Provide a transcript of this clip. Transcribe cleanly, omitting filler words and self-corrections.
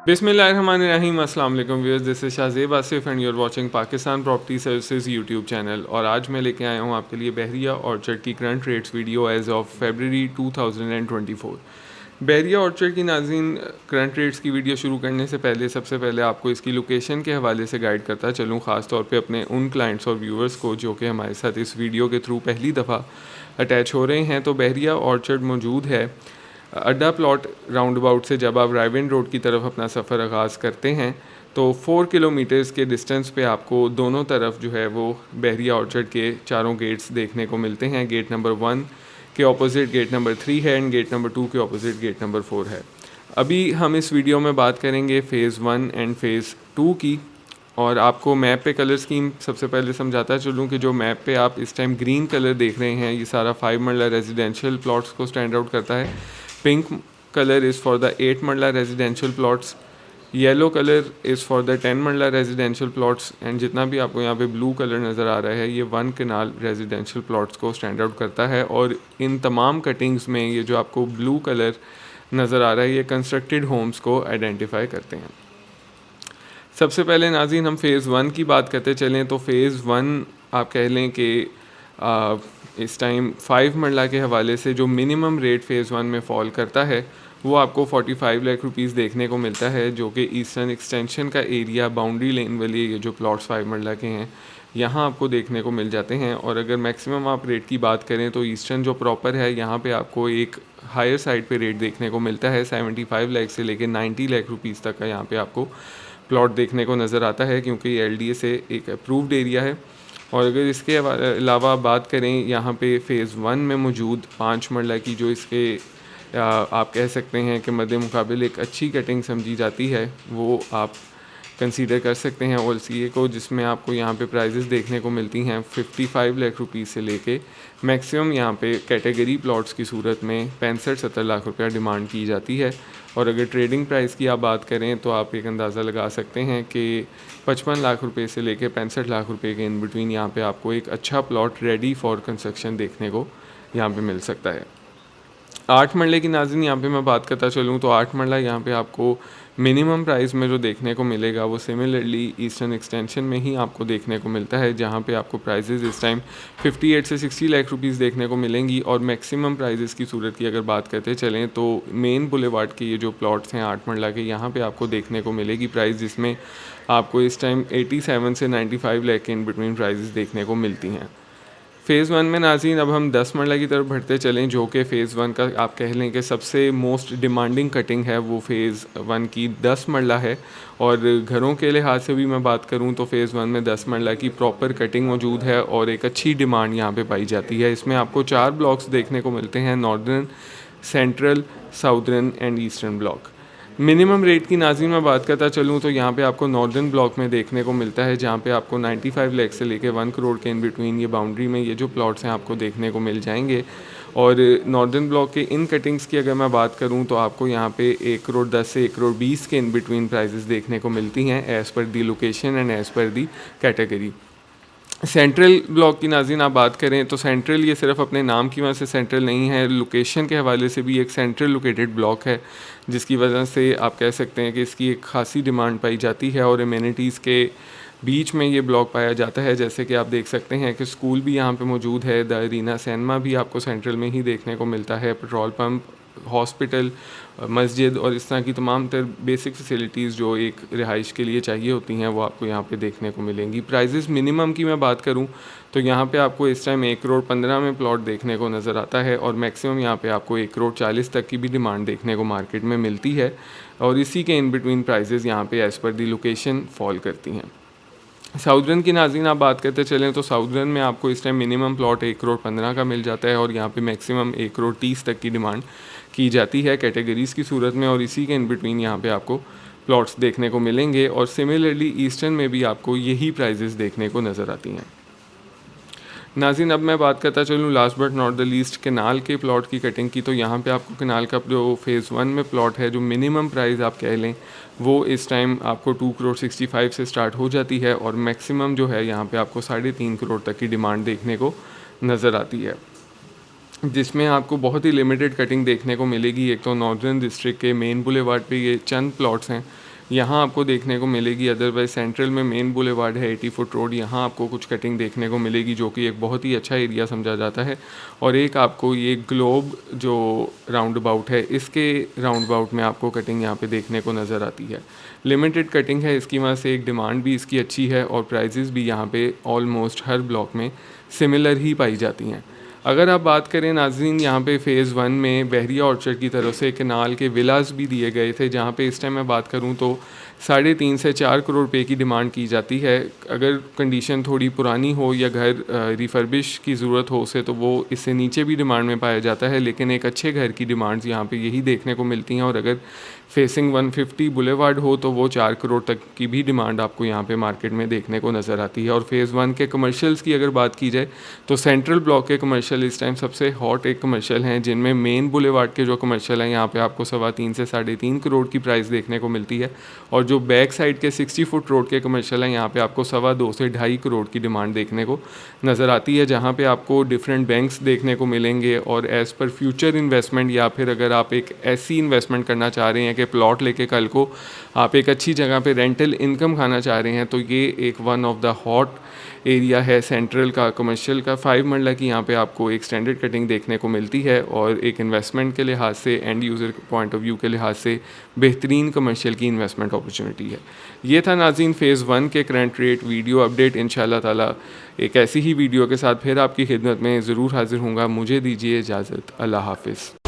बिस्मिल्लाहिर्रहमानिर्रहीम। अस्सलाम वालेकुम viewers, this is Shahzeb Asif and you are watching Pakistan property services YouTube channel. और आज मैं लेके आया हूँ आपके लिए बहरिया ऑर्चर्ड की current rates video as of February 2024। Bahria orchard की नाज़रीन, करंट रेट्स की वीडियो शुरू करने से पहले सबसे पहले आपको इसकी लोकेशन के हवाले से गाइड करता चलूँ, ख़ास तौर पे अपने उन क्लाइंट्स और व्यूअर्स को जो कि हमारे साथ इस वीडियो के थ्रू पहली दफ़ा अटैच हो रहे हैं। तो बहरिया ऑर्चर्ड मौजूद है अड्डा प्लॉट राउंड अबाउट से जब आप रायविंड रोड की तरफ अपना सफ़र आगाज़ करते हैं तो 4 किलोमीटर्स के डिस्टेंस पे आपको दोनों तरफ जो है वो बहरिया ऑर्चर्ड के चारों गेट्स देखने को मिलते हैं। गेट नंबर 1 के ऑपोजिट गेट नंबर 3 है एंड गेट नंबर 2 के ऑपोजिट गेट नंबर 4 है। अभी हम इस वीडियो में बात करेंगे फ़ेज़ 1 एंड फ़ेज़ 2 की। और आपको मैप पे कलर स्कीम सबसे पहले समझाता चलूँ कि जो मैप पे आप इस टाइम ग्रीन कलर देख रहे हैं ये सारा 5 मरला रेजिडेंशियल प्लॉट्स को स्टैंड आउट करता है। Pink colour is for the 8 मरला residential plots, yellow colour is for the 10 मरला रेजिडेंशियल प्लॉट्स एंड जितना भी आपको यहाँ पे ब्लू कलर नज़र आ रहा है ये 1 कनाल रेजिडेंशियल प्लॉट्स को स्टैंड आउट करता है। और इन तमाम कटिंग्स में ये जो आपको ब्लू कलर नज़र आ रहा है ये कंस्ट्रक्टेड होम्स को आइडेंटिफाई करते हैं। सबसे पहले नाज़रीन हम फ़ेज़ 1 की बात करते चलें तो फ़ेज़ 1 आप कह लें कि इस टाइम 5 मरला के हवाले से जो मिनिमम रेट फ़ेज़ 1 में फ़ॉल करता है वो आपको 45 लाख रुपीस देखने को मिलता है, जो कि ईस्टर्न एक्सटेंशन का एरिया बाउंड्री लेन वाली ये जो प्लॉट्स 5 मरला के हैं यहाँ आपको देखने को मिल जाते हैं। और अगर मैक्सिमम आप रेट की बात करें तो ईस्टर्न जो प्रॉपर है यहाँ पे आपको एक हायर साइड पे रेट देखने को मिलता है। 75 लाख से लेकर 90 लाख रुपीस तक का यहाँ पे आपको प्लॉट देखने को नज़र आता है, क्योंकि ये एलडीए से एक अप्रूव्ड एरिया है। और अगर इसके अलावा बात करें यहाँ पे फ़ेज़ 1 में मौजूद 5 मरला की जो इसके आप कह सकते हैं कि मद्दे मुकाबिल एक अच्छी कटिंग समझी जाती है वो आप कंसीडर कर सकते हैं और सी ए को, जिसमें आपको यहाँ पे प्राइजेस देखने को मिलती हैं 55 लाख रुपीस से लेके मैक्सिमम यहाँ पे कैटेगरी प्लॉट्स की सूरत में 65-70 लाख रुपया डिमांड की जाती है। और अगर ट्रेडिंग प्राइस की आप बात करें तो आप एक अंदाज़ा लगा सकते हैं कि 55 लाख रुपए से लेके 65 लाख रुपए के इन बिटवीन यहाँ पे आपको एक अच्छा प्लॉट रेडी फॉर कंस्ट्रक्शन देखने को यहाँ पे मिल सकता है। 8 मरले की नाज़रीन यहाँ पे मैं बात करता चलूँ तो 8 मरला यहाँ पे आपको मिनिमम प्राइस में जो देखने को मिलेगा वो सिमिलरली ईस्टर्न एक्सटेंशन में ही आपको देखने को मिलता है, जहाँ पे आपको प्राइजेज़ इस टाइम 58 से 60 लाख रुपीस देखने को मिलेंगी। और मैक्सिमम प्राइजेज़ की सूरत की अगर बात करते चलें तो मेन बुलेवार्ड के ये जो प्लॉट्स हैं 8 मरला के यहाँ पे आपको देखने को मिलेगी प्राइस, जिसमें आपको इस टाइम 87 से 95 लाख के इन बिटवीन प्राइजेज़ देखने को मिलती हैं। फ़ेज़ 1 में नाज़रीन अब हम 10 मरला की तरफ बढ़ते चलें, जो कि फ़ेज़ 1 का आप कह लें कि सबसे मोस्ट डिमांडिंग कटिंग है वो फ़ेज़ 1 की 10 मरला है। और घरों के लिहाज से भी मैं बात करूं तो फ़ेज़ 1 में 10 मरला की प्रॉपर कटिंग मौजूद है और एक अच्छी डिमांड यहां पे पाई जाती है। इसमें आपको 4 ब्लॉक्स देखने को मिलते हैं, northern, central, southern and eastern block. Minimum rate की नाज़रीन मैं बात करता चलूँ तो यहाँ पे आपको नॉर्दर्न ब्लॉक में देखने को मिलता है, जहाँ पे आपको 95 लाख से लेके 1 करोड़ के इन बिटवीन ये बाउंड्री में ये जो प्लॉट्स हैं आपको देखने को मिल जाएंगे। और नॉर्दर्न ब्लॉक के इन कटिंग्स की अगर मैं बात करूँ तो आपको यहाँ पे 1 करोड़ 10 से 1 करोड़ 20 के इन बिटवीन प्राइजेस देखने को मिलती हैं as per the location and as per the category. Central block की नाज़रीन आप बात करें तो सेंट्रल ये सिर्फ अपने नाम की वजह से सेंट्रल नहीं है, लोकेशन के हवाले से भी एक सेंट्रल लोकेटेड ब्लॉक है, जिसकी वजह से आप कह सकते हैं कि इसकी एक खासी डिमांड पाई जाती है। और एमिनिटीज़ के बीच में ये ब्लॉक पाया जाता है, जैसे कि आप देख सकते हैं कि स्कूल भी यहाँ पे मौजूद है, द अरीना सिनेमा भी आपको सेंट्रल में ही देखने को मिलता है, पेट्रोल पंप, हॉस्पिटल, मस्जिद और इस तरह की तमाम तर बेसिक फैसिलिटीज़ जो एक रिहाइश के लिए चाहिए होती हैं वो आपको यहाँ पे देखने को मिलेंगी। प्राइजेस मिनिमम की मैं बात करूँ तो यहाँ पे आपको इस टाइम 1 करोड़ 15 में प्लॉट देखने को नज़र आता है और मैक्सिमम यहाँ पे आपको 1 करोड़ 40 तक की भी डिमांड देखने को मार्केट में मिलती है। और इसी के इन बिटवीन प्राइजेज़ यहाँ पे एज़ पर दी लोकेशन फॉल करती हैं। साउदर्न की नाज़रीन आप बात करते चलें तो साउदर्न में आपको इस टाइम मिनिमम प्लॉट 1 करोड़ 15 का मिल जाता है और यहाँ पे मैक्सिमम 1 करोड़ 30 तक की डिमांड की जाती है कैटेगरीज़ की सूरत में। और इसी के इन बिटवीन यहाँ पे आपको प्लॉट्स देखने को मिलेंगे और सिमिलरली ईस्टर्न में भी आपको यही प्राइजेस देखने को नज़र आती हैं। नाज़रीन अब मैं बात करता चलूँ last but not the least canal के प्लॉट की कटिंग की, तो यहाँ पे आपको कैनाल का जो फ़ेज़ 1 में प्लॉट है जो मिनिमम प्राइस आप कह लें वो इस टाइम आपको 2 करोड़ 65 से स्टार्ट हो जाती है और मैक्सिमम जो है यहाँ पे आपको 3.5 करोड़ तक की डिमांड देखने को नज़र आती है, जिसमें आपको बहुत ही लिमिटेड कटिंग देखने को मिलेगी। एक तो नॉर्दर्न डिस्ट्रिक्ट के मेन बुलेवार्ड पे ये चंद प्लॉट्स हैं यहाँ आपको देखने को मिलेगी। अदरवाइज सेंट्रल में मेन बुलेवार्ड है 80 फुट रोड, यहाँ आपको कुछ कटिंग देखने को मिलेगी जो कि एक बहुत ही अच्छा एरिया समझा जाता है। और एक आपको ये ग्लोब जो राउंड अबाउट है, इसके राउंड अबाउट में आपको कटिंग यहाँ पे देखने को नज़र आती है। लिमिटेड कटिंग है इसकी, वहाँ से एक डिमांड भी इसकी अच्छी है और प्राइजेस भी यहाँ पे ऑलमोस्ट हर ब्लॉक में सिमिलर ही पाई जाती हैं। अगर आप बात करें नाज़रीन, यहाँ पे फ़ेज़ 1 में बहरिया ऑर्चर्ड की तरफ से कनाल के विलास भी दिए गए थे, जहाँ पे इस टाइम मैं बात करूँ तो 3.5 से 4 करोड़ रुपए की डिमांड की जाती है। अगर कंडीशन थोड़ी पुरानी हो या घर रिफर्बिश की ज़रूरत हो उसे, तो वो इससे नीचे भी डिमांड में पाया जाता है, लेकिन एक अच्छे घर की डिमांड्स यहाँ पे यही देखने को मिलती हैं। और अगर फेसिंग 150 बुलेवार्ड हो तो वो 4 करोड़ तक की भी डिमांड आपको यहाँ पे मार्केट में देखने को नज़र आती है। और फ़ेज़ 1 के कमर्शियल्स की अगर बात की जाए तो सेंट्रल ब्लॉक के कमर्शियल इस टाइम सबसे हॉट एक कमर्शियल हैं, जिनमें मेन बुलेवार्ड के जो कमर्शियल हैं यहाँ पे आपको 3.25 से 3.5 करोड़ की प्राइस देखने को मिलती है। और जो बैक साइड के 60 फुट रोड के कमर्शियल हैं यहाँ पे आपको 2.25 से 2.5 करोड़ की डिमांड देखने को नज़र आती है, जहाँ पे आपको डिफरेंट बैंक्स देखने को मिलेंगे। और एज़ पर फ्यूचर इन्वेस्टमेंट, या फिर अगर आप एक ऐसी इन्वेस्टमेंट करना चाह रहे हैं कि प्लॉट लेके कल को आप एक अच्छी जगह पे रेंटल इनकम खाना चाह रहे हैं, तो ये एक one of the hot area है सेंट्रल का कमर्शियल का। 5 मरला की यहाँ पे आपको एक स्टैंडर्ड कटिंग देखने को मिलती है और एक इन्वेस्टमेंट के लिहाज से, end user point of view के लिहाज से बेहतरीन कमर्शियल की इन्वेस्टमेंट अपॉर्चुनिटी है। ये था नाज़रीन फ़ेज़ 1 के करंट रेट वीडियो अपडेट। इंशाल्लाह ताला एक ऐसी ही वीडियो के साथ फिर आपकी खिदमत में ज़रूर हाजिर होऊंगा। मुझे दीजिए इजाज़त। अल्लाह हाफ़िज़।